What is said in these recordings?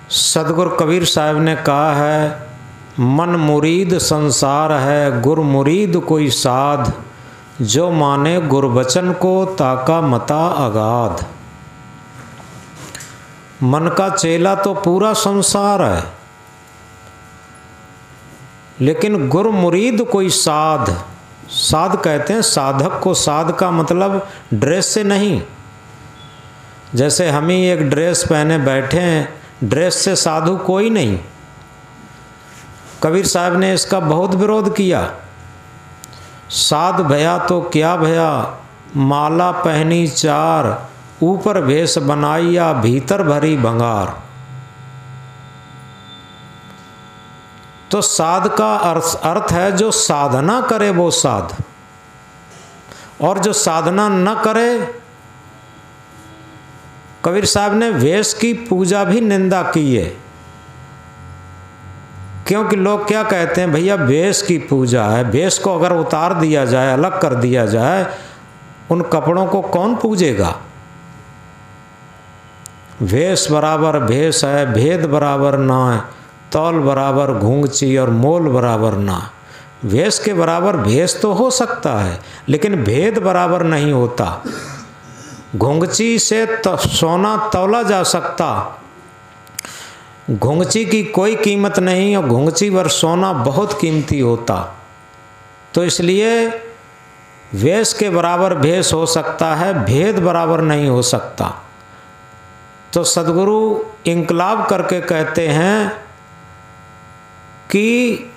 सदगुरु कबीर साहब ने कहा है, मन मुरीद संसार है, गुर मुरीद कोई साध, जो माने गुरबचन को ताका मता अगाध। मन का चेला तो पूरा संसार है, लेकिन गुर मुरीद कोई साध। साध कहते हैं साधक को। साध का मतलब ड्रेस से नहीं। जैसे हम ही एक ड्रेस पहने बैठे हैं, ड्रेस से साधु कोई नहीं। कबीर साहब ने इसका बहुत विरोध किया। साध भया तो क्या भया, माला पहनी चार, ऊपर भेष बनाइया, भीतर भरी भंगार। तो साध का अर्थ है जो साधना करे वो साध, और जो साधना न करे। कबीर साहब ने वेश की पूजा भी निंदा की है, क्योंकि लोग क्या कहते हैं, भैया वेश की पूजा है, वेश को अगर उतार दिया जाए, अलग कर दिया जाए, उन कपड़ों को कौन पूजेगा। वेश बराबर भेष है, भेद बराबर ना है, तौल बराबर घूंघची और मोल बराबर ना। वेश के बराबर भेष तो हो सकता है, लेकिन भेद बराबर नहीं होता। घूंघची से सोना तौला जा सकता, घूंघची की कोई कीमत नहीं, और घूंघची पर सोना बहुत कीमती होता। तो इसलिए वेश के बराबर भेष हो सकता है, भेद बराबर नहीं हो सकता। तो सदगुरु इंकलाब करके कहते हैं कि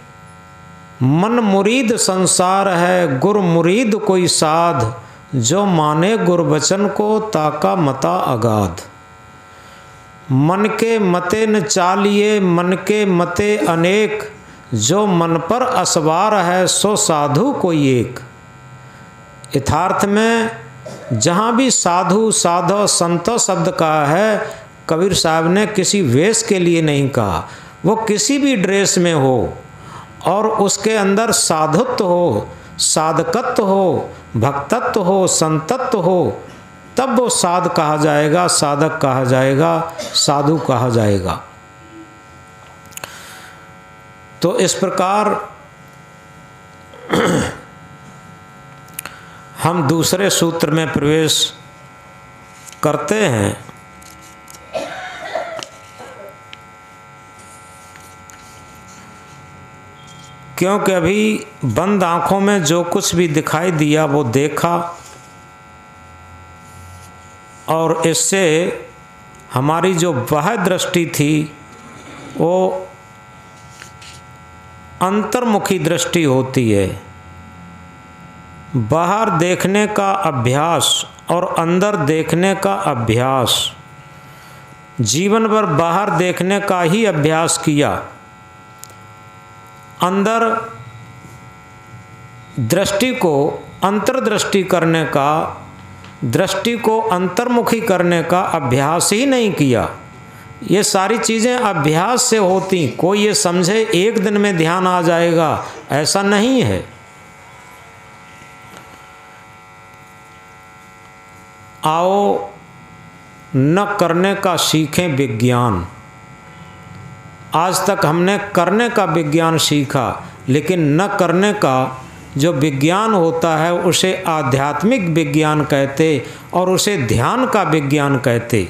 मन मुरीद संसार है, गुर मुरीद कोई साध, जो माने गुरबचन को ताका मता अगाध। मन के मते न चालिए, मन के मते अनेक, जो मन पर असवार है, सो साधु कोई एक। यथार्थ में जहाँ भी साधु, साधो, संतो शब्द कहा है, कबीर साहब ने किसी वेश के लिए नहीं कहा। वो किसी भी ड्रेस में हो और उसके अंदर साधुत्व हो, साधकत्व हो, भक्तत्व हो, संतत्व हो, तब वो साध कहा जाएगा, साधक कहा जाएगा, साधु कहा जाएगा। तो इस प्रकार हम दूसरे सूत्र में प्रवेश करते हैं। क्योंकि अभी बंद आंखों में जो कुछ भी दिखाई दिया वो देखा, और इससे हमारी जो बाह्य दृष्टि थी वो अंतर्मुखी दृष्टि होती है। बाहर देखने का अभ्यास और अंदर देखने का अभ्यास, जीवन भर बाहर देखने का ही अभ्यास किया, अंदर दृष्टि को अंतर्दृष्टि करने का, दृष्टि को अंतर्मुखी करने का अभ्यास ही नहीं किया। ये सारी चीज़ें अभ्यास से होती। कोई ये समझे एक दिन में ध्यान आ जाएगा, ऐसा नहीं है। आओ न करने का सीखें विज्ञान। आज तक हमने करने का विज्ञान सीखा, लेकिन न करने का जो विज्ञान होता है उसे आध्यात्मिक विज्ञान कहते, और उसे ध्यान का विज्ञान कहते।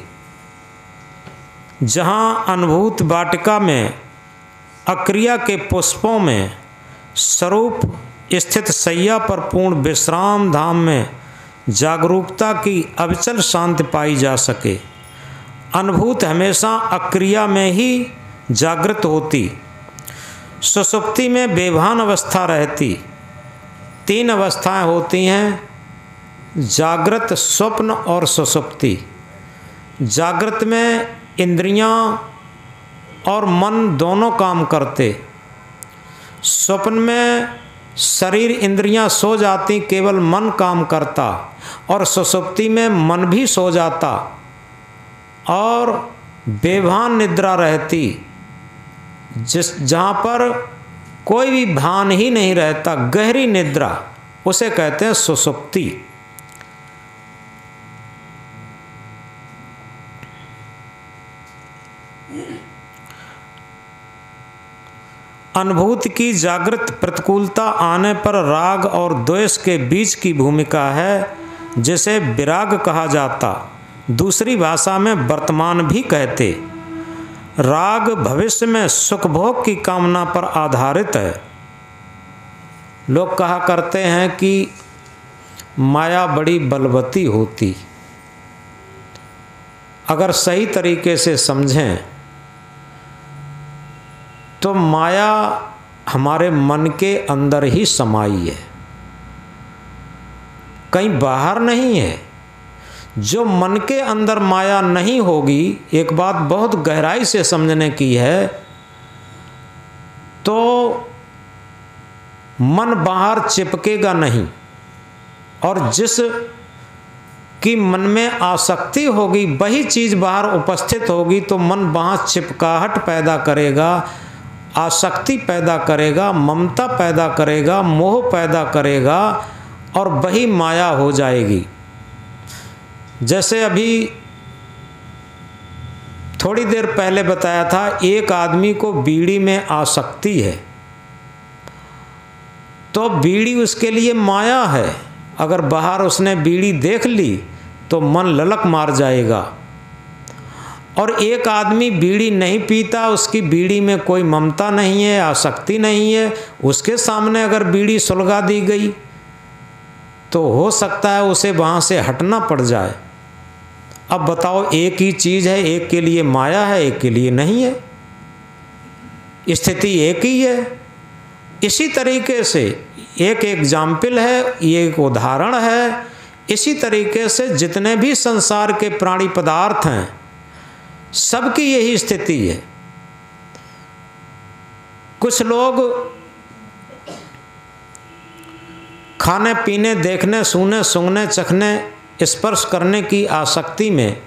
जहाँ अनुभूत वाटिका में, अक्रिया के पुष्पों में, स्वरूप स्थित सैया पर पूर्ण विश्राम धाम में जागरूकता की अविचल शांति पाई जा सके। अनुभूत हमेशा अक्रिया में ही जागृत होती, सुषुप्ति में बेभान अवस्था रहती। तीन अवस्थाएं होती हैं, जागृत, स्वप्न और सुषुप्ति। जागृत में इंद्रियां और मन दोनों काम करते। स्वप्न में शरीर इंद्रियां सो जाती, केवल मन काम करता, और सुषुप्ति में मन भी सो जाता और बेभान निद्रा रहती, जहाँ पर कोई भी भान ही नहीं रहता, गहरी निद्रा, उसे कहते हैं सुषुप्ति। अनुभूति की जागृत प्रतिकूलता आने पर राग और द्वेष के बीच की भूमिका है, जिसे विराग कहा जाता, दूसरी भाषा में वर्तमान भी कहते। राग भविष्य में सुख भोग की कामना पर आधारित है। लोग कहा करते हैं कि माया बड़ी बलवती होती। अगर सही तरीके से समझें तो माया हमारे मन के अंदर ही समाई है, कहीं बाहर नहीं है। जो मन के अंदर माया नहीं होगी, एक बात बहुत गहराई से समझने की है, तो मन बाहर चिपकेगा नहीं, और जिस की मन में आसक्ति होगी वही चीज़ बाहर उपस्थित होगी, तो मन वहाँ चिपकाहट पैदा करेगा, आसक्ति पैदा करेगा, ममता पैदा करेगा, मोह पैदा करेगा, और वही माया हो जाएगी। जैसे अभी थोड़ी देर पहले बताया था, एक आदमी को बीड़ी में आसक्ति है, तो बीड़ी उसके लिए माया है। अगर बाहर उसने बीड़ी देख ली तो मन ललक मार जाएगा। और एक आदमी बीड़ी नहीं पीता, उसकी बीड़ी में कोई ममता नहीं है, आसक्ति नहीं है, उसके सामने अगर बीड़ी सुलगा दी गई तो हो सकता है उसे वहाँ से हटना पड़ जाए। अब बताओ, एक ही चीज़ है, एक के लिए माया है, एक के लिए नहीं है, स्थिति एक ही है। इसी तरीके से एक एग्जाम्पल है, ये एक उदाहरण है। इसी तरीके से जितने भी संसार के प्राणी पदार्थ हैं, सबकी यही स्थिति है। कुछ लोग खाने पीने, देखने, सुनने, सूंघने, चखने, स्पर्श करने की आसक्ति में,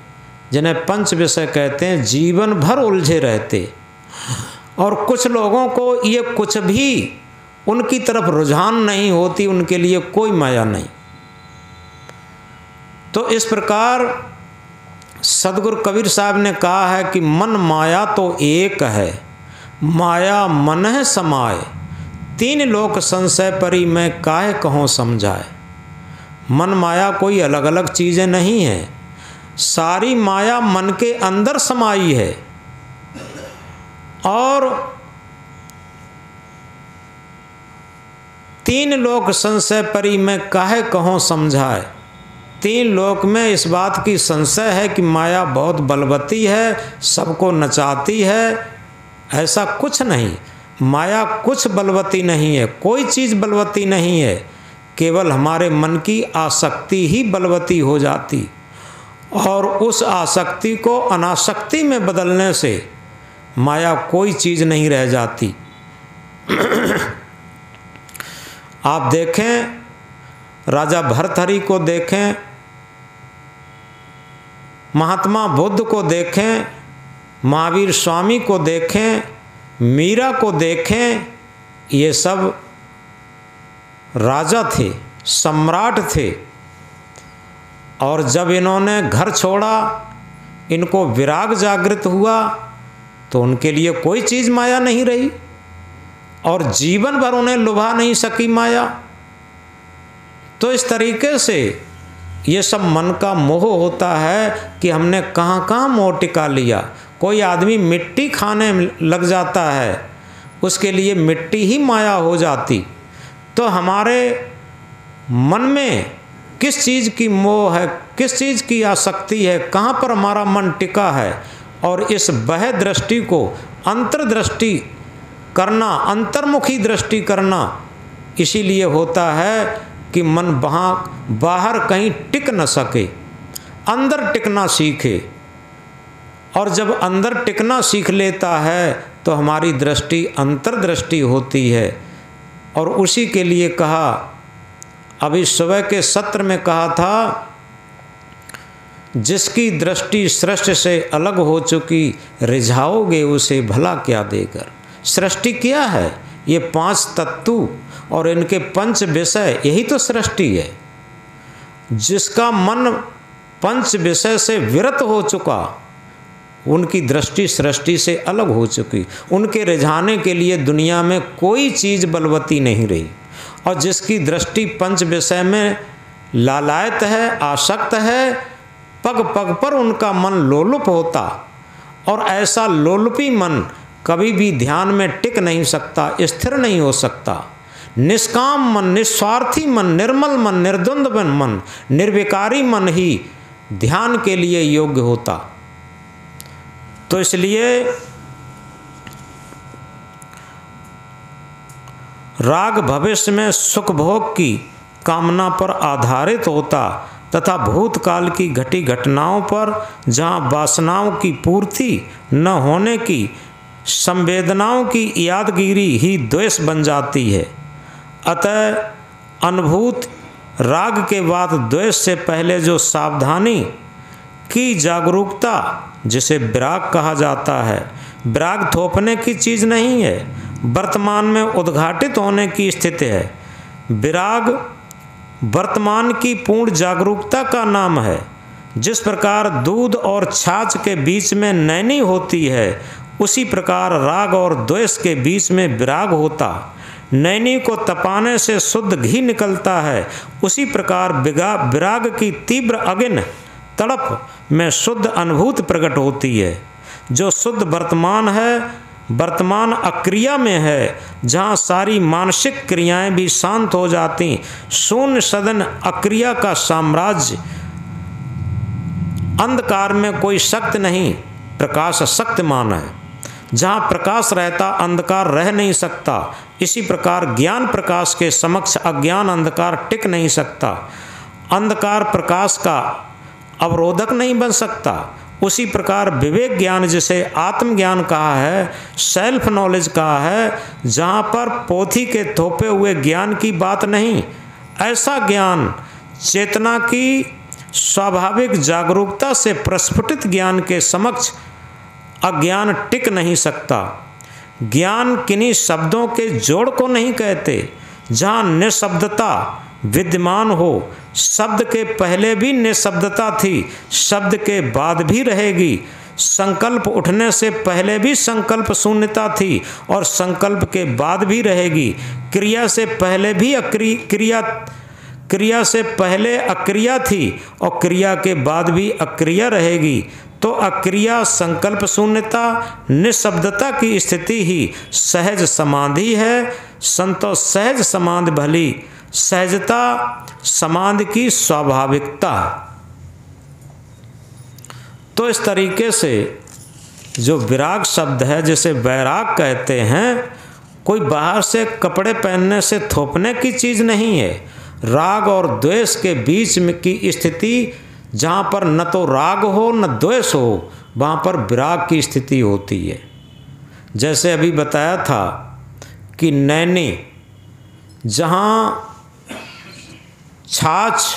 जिन्हें पंच विषय कहते हैं, जीवन भर उलझे रहते। और कुछ लोगों को ये कुछ भी उनकी तरफ रुझान नहीं होती, उनके लिए कोई माया नहीं। तो इस प्रकार सदगुरु कबीर साहब ने कहा है कि मन माया तो एक है, माया मन है समाए, तीन लोक संशय परी मैं काहे कहूँ समझाए। मन माया कोई अलग अलग चीज़ें नहीं हैं, सारी माया मन के अंदर समाई है। और तीन लोक संशय परी मैं काहे कहूँ समझाए। तीन लोक में इस बात की संशय है कि माया बहुत बलवती है, सबको नचाती है। ऐसा कुछ नहीं, माया कुछ बलवती नहीं है, कोई चीज़ बलवती नहीं है, केवल हमारे मन की आसक्ति ही बलवती हो जाती। और उस आसक्ति को अनासक्ति में बदलने से माया कोई चीज़ नहीं रह जाती। आप देखें, राजा भर्तहरि को देखें, महात्मा बुद्ध को देखें, महावीर स्वामी को देखें, मीरा को देखें, ये सब राजा थे, सम्राट थे। और जब इन्होंने घर छोड़ा, इनको विराग जागृत हुआ, तो उनके लिए कोई चीज़ माया नहीं रही, और जीवन भर उन्हें लुभा नहीं सकी माया। तो इस तरीके से ये सब मन का मोह होता है कि हमने कहाँ कहाँ मोह टिका लिया। कोई आदमी मिट्टी खाने लग जाता है, उसके लिए मिट्टी ही माया हो जाती। तो हमारे मन में किस चीज़ की मोह है, किस चीज़ की आसक्ति है, कहाँ पर हमारा मन टिका है, और इस बह दृष्टि को अंतर्दृष्टि करना, अंतर्मुखी दृष्टि करना इसीलिए होता है कि मन वहाँ बाहर कहीं टिक न सके, अंदर टिकना सीखे। और जब अंदर टिकना सीख लेता है तो हमारी दृष्टि अंतर्दृष्टि होती है। और उसी के लिए कहा, अभी सुबह के सत्र में कहा था, जिसकी दृष्टि सृष्टि से अलग हो चुकी, रिझाओगे उसे भला क्या देकर। सृष्टि क्या है? ये पांच तत्व और इनके पंच विषय, यही तो सृष्टि है। जिसका मन पंच विषय से विरत हो चुका, उनकी दृष्टि सृष्टि से अलग हो चुकी। उनके रिझाने के लिए दुनिया में कोई चीज़ बलवती नहीं रही। और जिसकी दृष्टि पंच विषय में लालायत है, आसक्त है, पग पग पर उनका मन लोलुप होता। और ऐसा लोलुपी मन कभी भी ध्यान में टिक नहीं सकता, स्थिर नहीं हो सकता। निष्काम मन, निस्वार्थी मन, निर्मल मन, निर्द्वंद मन, निर्विकारी मन ही ध्यान के लिए योग्य होता। तो इसलिए राग भविष्य में सुख भोग की कामना पर आधारित होता तथा भूतकाल की घटी घटनाओं पर जहाँ वासनाओं की पूर्ति न होने की संवेदनाओं की यादगिरी ही द्वेष बन जाती है। अतः अनुभूत राग के बाद द्वेष से पहले जो सावधानी की जागरूकता, जिसे विराग कहा जाता है, विराग थोपने की चीज़ नहीं है, वर्तमान में उद्घाटित होने की स्थिति है। विराग वर्तमान की पूर्ण जागरूकता का नाम है। जिस प्रकार दूध और छाछ के बीच में नैनी होती है, उसी प्रकार राग और द्वेष के बीच में विराग होता। नैनी को तपाने से शुद्ध घी निकलता है, उसी प्रकार विराग की तीव्र अग्नि तड़प में शुद्ध अनुभूति प्रकट होती है। जो शुद्ध वर्तमान है, वर्तमान अक्रिया में है, जहाँ सारी मानसिक क्रियाएं भी शांत हो जाती। शून्य सदन अक्रिया का साम्राज्य। अंधकार में कोई शक्ति नहीं, प्रकाश शक्तिमान है। जहाँ प्रकाश रहता अंधकार रह नहीं सकता। इसी प्रकार ज्ञान प्रकाश के समक्ष अज्ञान अंधकार टिक नहीं सकता। अंधकार प्रकाश का अवरोधक नहीं बन सकता। उसी प्रकार विवेक ज्ञान, जिसे आत्मज्ञान कहा है, सेल्फ नॉलेज कहा है, जहाँ पर पोथी के थोपे हुए ज्ञान की बात नहीं, ऐसा ज्ञान चेतना की स्वाभाविक जागरूकता से प्रस्फुटित ज्ञान के समक्ष अज्ञान टिक नहीं सकता। ज्ञान किन्हीं शब्दों के जोड़ को नहीं कहते। जहाँ निशब्दता विद्यमान हो, शब्द के पहले भी निशब्दता थी, शब्द के बाद भी रहेगी। संकल्प उठने से पहले भी संकल्प शून्यता थी और संकल्प के बाद भी रहेगी। क्रिया से पहले भी क्रिया से पहले अक्रिया थी और क्रिया के बाद भी अक्रिया रहेगी। तो अक्रिया, संकल्प शून्यता, निशब्दता की स्थिति ही सहज समाधि है। संतो सहज समाधि भली, सहजता समाधि की स्वाभाविकता। तो इस तरीके से जो विराग शब्द है, जिसे वैराग कहते हैं, कोई बाहर से कपड़े पहनने से थोपने की चीज़ नहीं है। राग और द्वेष के बीच में की स्थिति, जहाँ पर न तो राग हो न द्वेष हो, वहाँ पर विराग की स्थिति होती है। जैसे अभी बताया था कि नैनी, जहाँ छाछ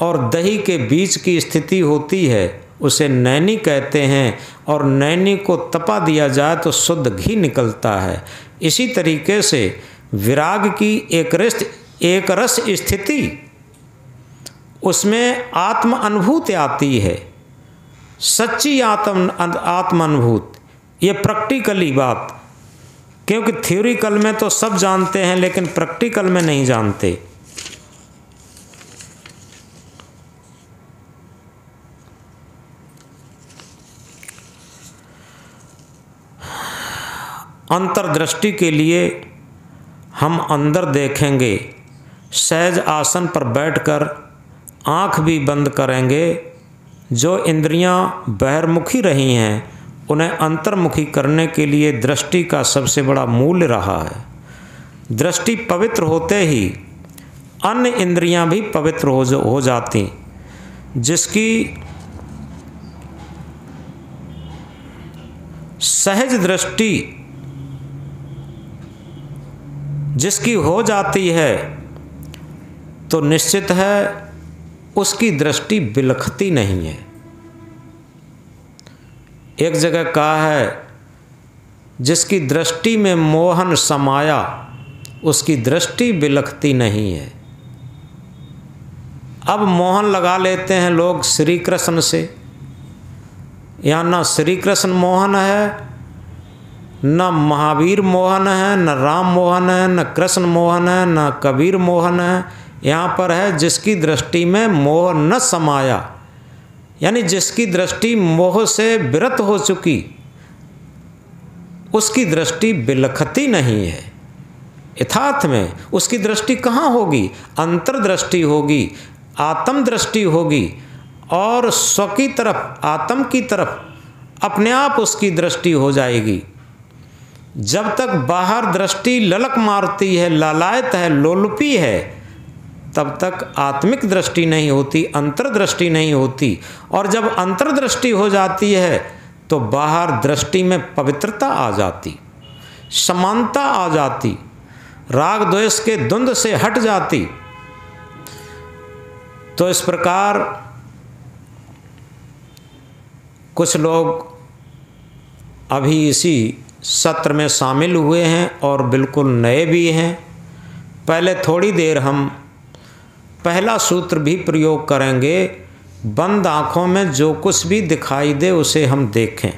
और दही के बीच की स्थिति होती है, उसे नैनी कहते हैं। और नैनी को तपा दिया जाए तो शुद्ध घी निकलता है। इसी तरीके से विराग की एक रस स्थिति, उसमें आत्म अनुभूति आती है, सच्ची आत्म अनुभूति। ये प्रैक्टिकली बात, क्योंकि थ्योरिकल में तो सब जानते हैं लेकिन प्रैक्टिकल में नहीं जानते। अंतर्दृष्टि के लिए हम अंदर देखेंगे। सहज आसन पर बैठकर आँख भी बंद करेंगे। जो इंद्रियां बहिर्मुखी रही हैं, उन्हें अंतर्मुखी करने के लिए दृष्टि का सबसे बड़ा मूल्य रहा है। दृष्टि पवित्र होते ही अन्य इंद्रियां भी पवित्र हो जाती। जिसकी सहज दृष्टि जिसकी हो जाती है, तो निश्चित है उसकी दृष्टि बिलखती नहीं है। एक जगह कहा है, जिसकी दृष्टि में मोहन समाया, उसकी दृष्टि बिलखती नहीं है। अब मोहन लगा लेते हैं लोग श्री कृष्ण से, यहाँ न श्री कृष्ण मोहन है, न महावीर मोहन है, न राम मोहन है, न कृष्ण मोहन है, न कबीर मोहन है। यहाँ पर है जिसकी दृष्टि में मोह न समाया, यानी जिसकी दृष्टि मोह से विरत हो चुकी, उसकी दृष्टि बिलखती नहीं है। यथार्थ में उसकी दृष्टि कहाँ होगी? अंतर्दृष्टि होगी, आत्म दृष्टि होगी, और स्व की तरफ, आत्म की तरफ अपने आप उसकी दृष्टि हो जाएगी। जब तक बाहर दृष्टि ललक मारती है, लालायत है, लोलुपी है, तब तक आत्मिक दृष्टि नहीं होती, अंतर्दृष्टि नहीं होती। और जब अंतर्दृष्टि हो जाती है तो बाहर दृष्टि में पवित्रता आ जाती, समानता आ जाती, राग द्वेष के द्वंद्व से हट जाती। तो इस प्रकार कुछ लोग अभी इसी सत्र में शामिल हुए हैं और बिल्कुल नए भी हैं। पहले थोड़ी देर हम पहला सूत्र भी प्रयोग करेंगे। बंद आँखों में जो कुछ भी दिखाई दे उसे हम देखें,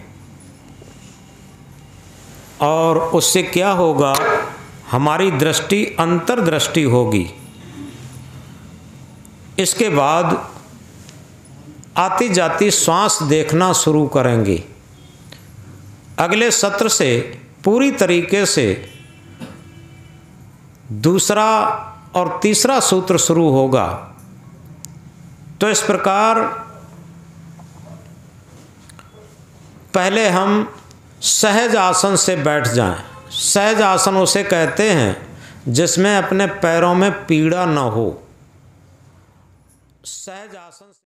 और उससे क्या होगा? हमारी दृष्टि अंतर्दृष्टि होगी। इसके बाद आती जाती श्वास देखना शुरू करेंगे। अगले सत्र से पूरी तरीके से दूसरा और तीसरा सूत्र शुरू होगा। तो इस प्रकार पहले हम सहज आसन से बैठ जाएं। सहज आसन उसे कहते हैं जिसमें अपने पैरों में पीड़ा न हो। सहज आसन